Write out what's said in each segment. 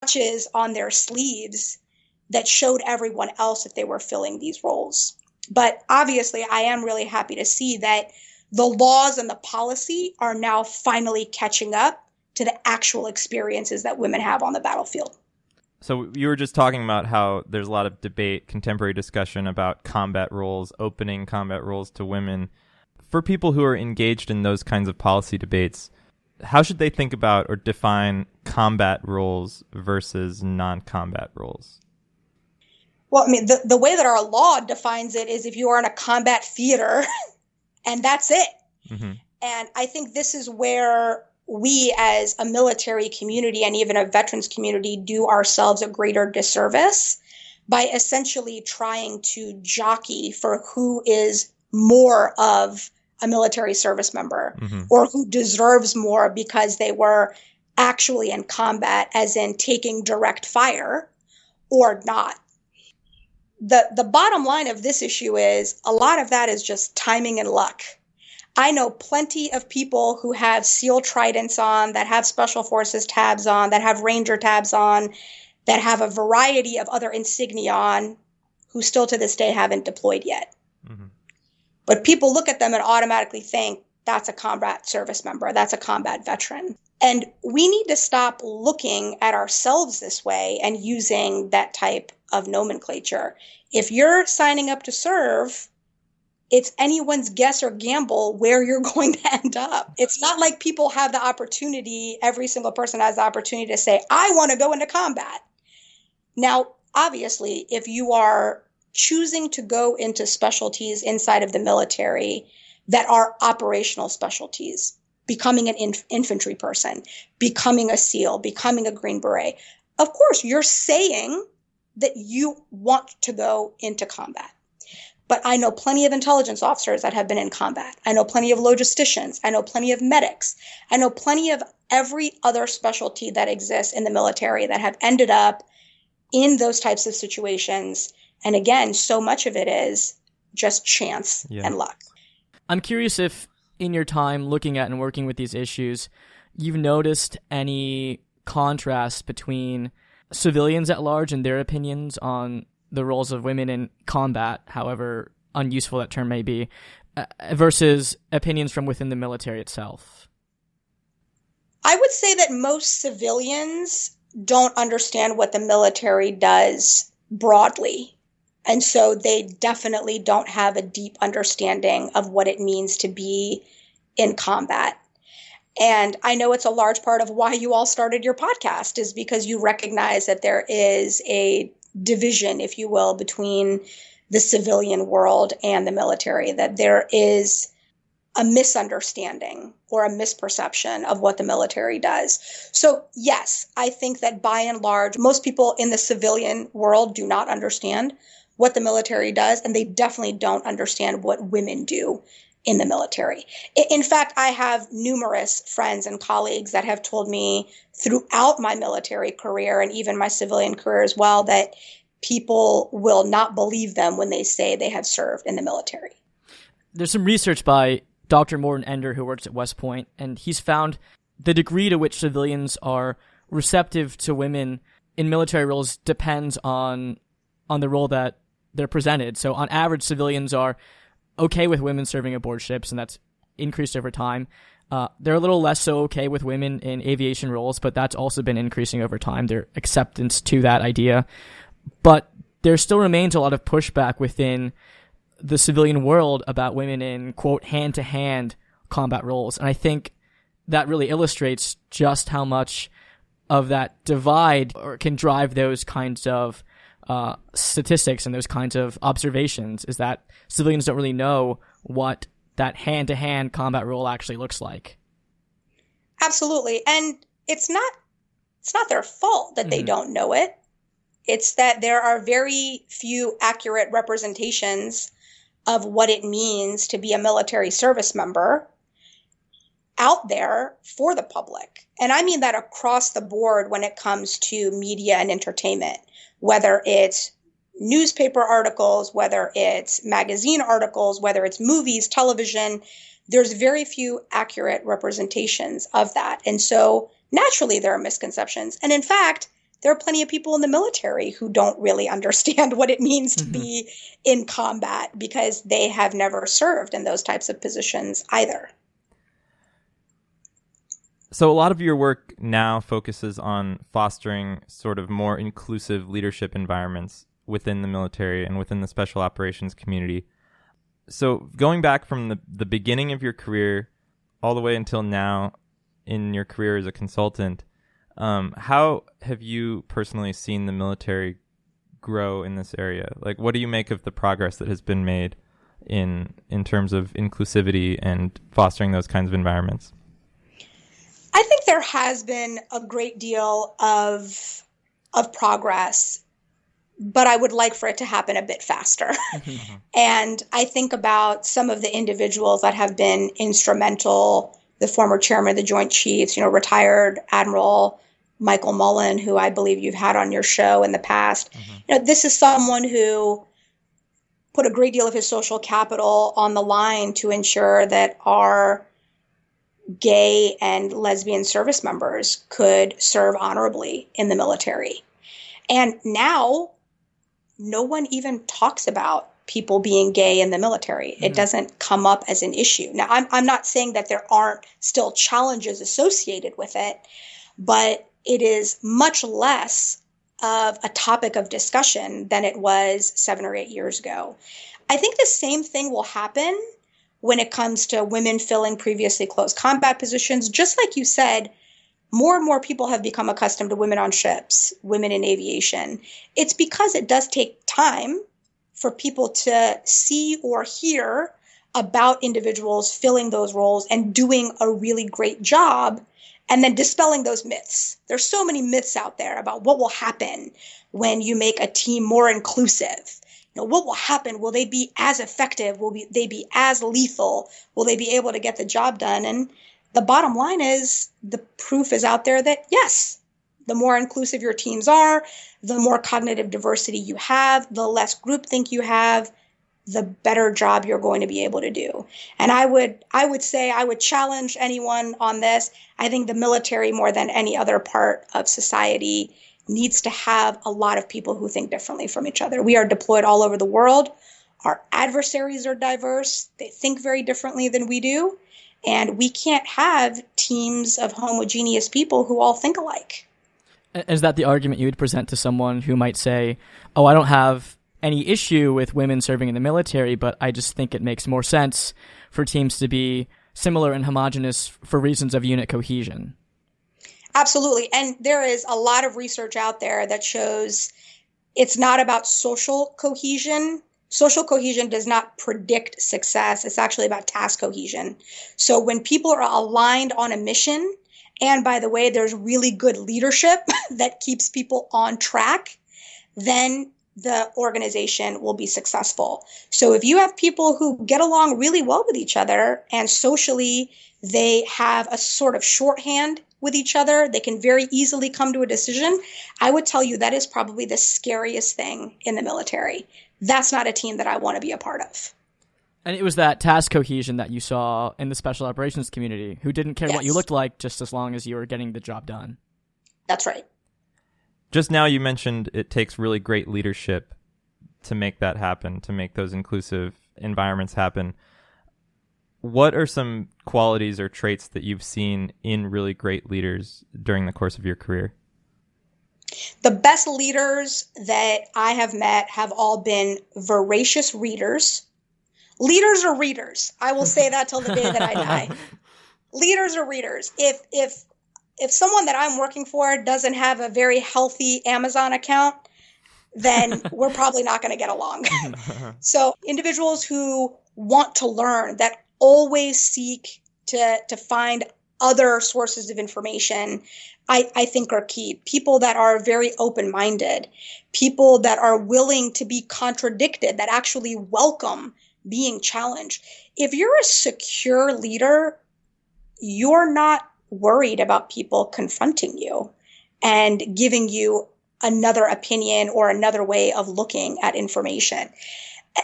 patches on their sleeves that showed everyone else that they were filling these roles. But obviously, I am really happy to see that the laws and the policy are now finally catching up to the actual experiences that women have on the battlefield. So you were just talking about how there's a lot of debate, contemporary discussion about combat roles, opening combat roles to women. For people who are engaged in those kinds of policy debates, how should they think about or define combat roles versus non-combat roles? Well, I mean, the way that our law defines it is if you are in a combat theater, and that's it. Mm-hmm. And I think this is where we as a military community and even a veterans community do ourselves a greater disservice by essentially trying to jockey for who is more of a military service member mm-hmm. or who deserves more because they were actually in combat, as in taking direct fire or not. The bottom line of this issue is a lot of that is just timing and luck. I know plenty of people who have SEAL tridents on, that have Special Forces tabs on, that have Ranger tabs on, that have a variety of other insignia on, who still to this day haven't deployed yet. Mm-hmm. But people look at them and automatically think that's a combat service member, that's a combat veteran. And we need to stop looking at ourselves this way and using that type of nomenclature. If you're signing up to serve, it's anyone's guess or gamble where you're going to end up. It's not like people have the opportunity, every single person has the opportunity to say, I want to go into combat. Now, obviously, if you are choosing to go into specialties inside of the military that are operational specialties, becoming an infantry person, becoming a SEAL, becoming a Green Beret, of course, you're saying that you want to go into combat. But I know plenty of intelligence officers that have been in combat. I know plenty of logisticians. I know plenty of medics. I know plenty of every other specialty that exists in the military that have ended up in those types of situations. And again, so much of it is just chance and luck. I'm curious if in your time looking at and working with these issues, you've noticed any contrast between civilians at large and their opinions on the roles of women in combat, however unuseful that term may be, versus opinions from within the military itself? I would say that most civilians don't understand what the military does broadly. And so they definitely don't have a deep understanding of what it means to be in combat. And I know it's a large part of why you all started your podcast, is because you recognize that there is a division, if you will, between the civilian world and the military, that there is a misunderstanding or a misperception of what the military does. So yes, I think that by and large, most people in the civilian world do not understand what the military does, and they definitely don't understand what women do in the military. In fact, I have numerous friends and colleagues that have told me throughout my military career and even my civilian career as well that people will not believe them when they say they have served in the military. There's some research by Dr. Morton Ender, who works at West Point, and he's found the degree to which civilians are receptive to women in military roles depends on the role that they're presented. So on average, civilians are okay with women serving aboard ships, and that's increased over time. They're a little less so okay with women in aviation roles, but that's also been increasing over time, their acceptance to that idea. But there still remains a lot of pushback within the civilian world about women in, quote, hand-to-hand combat roles. And I think that really illustrates just how much of that divide can drive those kinds of statistics and those kinds of observations, is that civilians don't really know what that hand-to-hand combat role actually looks like. Absolutely. And it's not their fault that they don't know it. It's that there are very few accurate representations of what it means to be a military service member out there for the public. And I mean that across the board when it comes to media and entertainment, whether it's newspaper articles, whether it's magazine articles, whether it's movies, television, there's very few accurate representations of that. And so naturally there are misconceptions. And in fact, there are plenty of people in the military who don't really understand what it means to be in combat because they have never served in those types of positions either. So a lot of your work now focuses on fostering sort of more inclusive leadership environments within the military and within the special operations community. So going back from the beginning of your career all the way until now in your career as a consultant, how have you personally seen the military grow in this area? Like, what do you make of the progress that has been made in terms of inclusivity and fostering those kinds of environments? I think there has been a great deal of progress, but I would like for it to happen a bit faster. And I think about some of the individuals that have been instrumental, the former chairman of the Joint Chiefs, retired Admiral Michael Mullen, who I believe you've had on your show in the past. This is someone who put a great deal of his social capital on the line to ensure that our gay and lesbian service members could serve honorably in the military. And now no one even talks about people being gay in the military. It doesn't come up as an issue. Now, I'm not saying that there aren't still challenges associated with it, but it is much less of a topic of discussion than it was 7 or 8 years ago. I think the same thing will happen when it comes to women filling previously closed combat positions. Just like you said, more and more people have become accustomed to women on ships, women in aviation. It's because it does take time for people to see or hear about individuals filling those roles and doing a really great job, and then dispelling those myths. There's so many myths out there about what will happen when you make a team more inclusive. What will happen? Will they be as effective? Will they be as lethal? Will they be able to get the job done? And the bottom line is the proof is out there that yes, the more inclusive your teams are, the more cognitive diversity you have, the less groupthink you have, the better job you're going to be able to do. And I would say I would challenge anyone on this. I think the military, more than any other part of society, needs to have a lot of people who think differently from each other. We are deployed all over the world. Our adversaries are diverse. They think very differently than we do. And we can't have teams of homogeneous people who all think alike. Is that the argument you would present to someone who might say, oh, I don't have any issue with women serving in the military, but I just think it makes more sense for teams to be similar and homogenous for reasons of unit cohesion? Absolutely. And there is a lot of research out there that shows it's not about social cohesion. Social cohesion does not predict success. It's actually about task cohesion. So when people are aligned on a mission, and by the way, there's really good leadership that keeps people on track, then the organization will be successful. So if you have people who get along really well with each other and socially they have a sort of shorthand with each other, they can very easily come to a decision. I would tell you that is probably the scariest thing in the military. That's not a team that I want to be a part of. And it was that task cohesion that you saw in the special operations community, who didn't care what you looked like just as long as you were getting the job done. That's right. Just now you mentioned it takes really great leadership to make that happen, to make those inclusive environments happen. What are some qualities or traits that you've seen in really great leaders during the course of your career? The best leaders that I have met have all been voracious readers. Leaders are readers. I will say that till the day that I die. Leaders are readers. If someone that I'm working for doesn't have a very healthy Amazon account, then we're probably not going to get along. So individuals who want to learn, that always seek to find other sources of information, I think are key. People that are very open-minded, people that are willing to be contradicted, that actually welcome being challenged. If you're a secure leader, you're not worried about people confronting you and giving you another opinion or another way of looking at information. And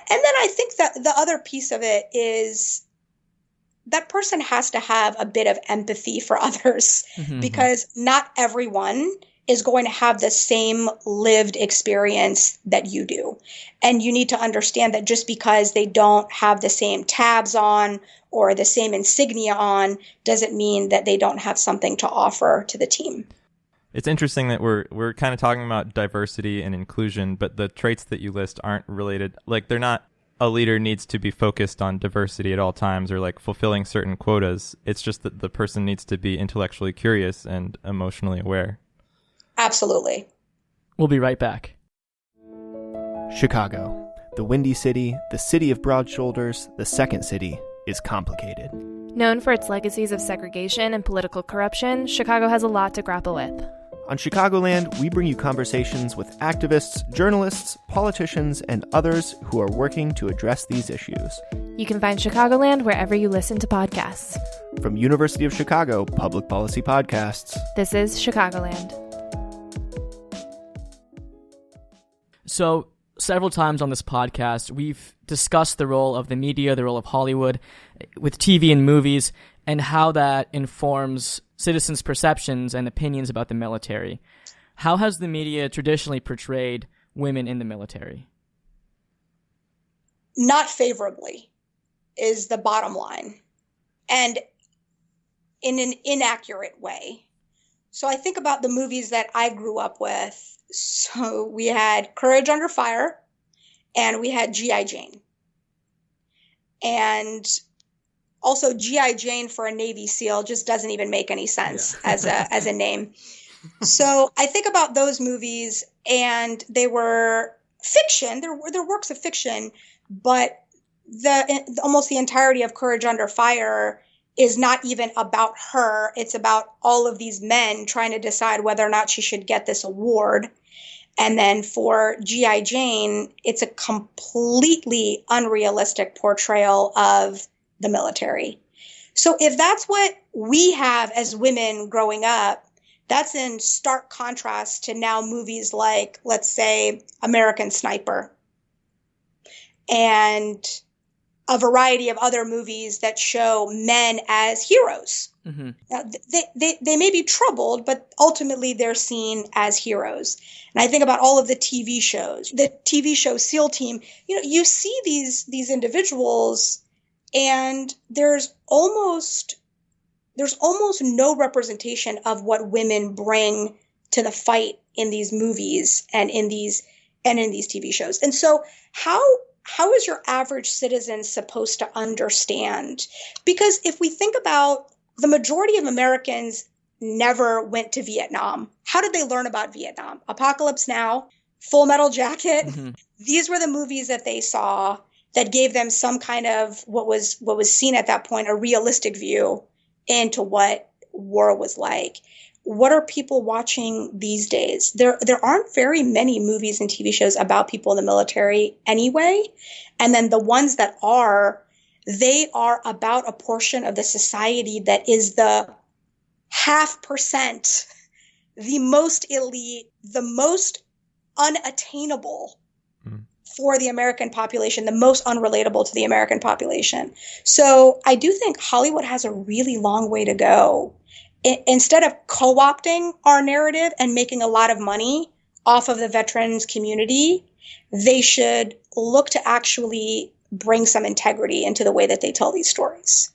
then I think that the other piece of it is that person has to have a bit of empathy for others, because not everyone is going to have the same lived experience that you do. And you need to understand that just because they don't have the same tabs on or the same insignia on doesn't mean that they don't have something to offer to the team. It's interesting that we're kind of talking about diversity and inclusion, but the traits that you list aren't related. Like, they're not a leader needs to be focused on diversity at all times or like fulfilling certain quotas. It's just that the person needs to be intellectually curious and emotionally aware. Absolutely. We'll be right back. Chicago, the Windy City, the city of broad shoulders, the second city, is complicated. Known for its legacies of segregation and political corruption, Chicago has a lot to grapple with. On Chicagoland, we bring you conversations with activists, journalists, politicians, and others who are working to address these issues. You can find Chicagoland wherever you listen to podcasts. From University of Chicago Public Policy Podcasts. This is Chicagoland. So, several times on this podcast, we've discussed the role of the media, the role of Hollywood, with TV and movies, and how that informs citizens' perceptions and opinions about the military. How has the media traditionally portrayed women in the military? Not favorably is the bottom line, and in an inaccurate way. So I think about the movies that I grew up with. So we had Courage Under Fire, and we had G.I. Jane. And also G.I. Jane for a Navy SEAL just doesn't even make any sense as a name. So I think about those movies, and they were fiction. They're works of fiction, but almost the entirety of Courage Under Fire is not even about her. It's about all of these men trying to decide whether or not she should get this award. And then for G.I. Jane, it's a completely unrealistic portrayal of the military. So if that's what we have as women growing up, that's in stark contrast to now movies like, let's say, American Sniper and a variety of other movies that show men as heroes. Mm-hmm. Now, they may be troubled, but ultimately they're seen as heroes. And I think about all of the TV shows, the TV show SEAL Team. You see these individuals, and there's almost no representation of what women bring to the fight in these movies and in these TV shows. And so how is your average citizen supposed to understand? Because if we think about the majority of Americans never went to Vietnam. How did they learn about Vietnam? Apocalypse Now, Full Metal Jacket. Mm-hmm. These were the movies that they saw that gave them some kind of what was seen at that point, a realistic view into what war was like. What are people watching these days? There aren't very many movies and TV shows about people in the military anyway. And then the ones that are, they are about a portion of the society that is the 0.5%, the most elite, the most unattainable for the American population, the most unrelatable to the American population. So I do think Hollywood has a really long way to go. Instead of co-opting our narrative and making a lot of money off of the veterans community, they should look to actually bring some integrity into the way that they tell these stories.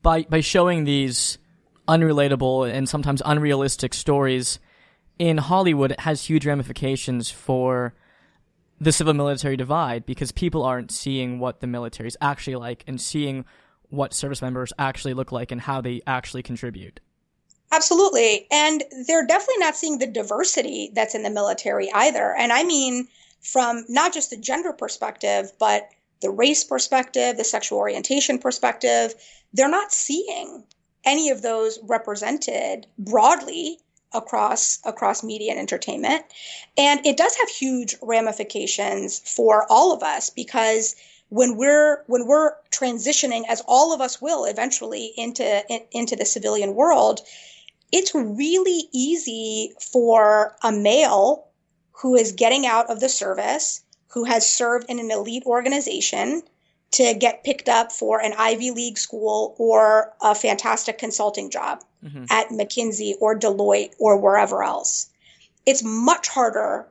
By showing these unrelatable and sometimes unrealistic stories in Hollywood, it has huge ramifications for the civil-military divide, because people aren't seeing what the military is actually like and seeing what service members actually look like and how they actually contribute. Absolutely. And they're definitely not seeing the diversity that's in the military either. And I mean, from not just the gender perspective, but the race perspective, the sexual orientation perspective, they're not seeing any of those represented broadly across media and entertainment. And it does have huge ramifications for all of us, because when we're transitioning, as all of us will eventually, into the civilian world, it's really easy for a male who is getting out of the service, who has served in an elite organization, to get picked up for an Ivy League school or a fantastic consulting job at McKinsey or Deloitte or wherever else. it's much harder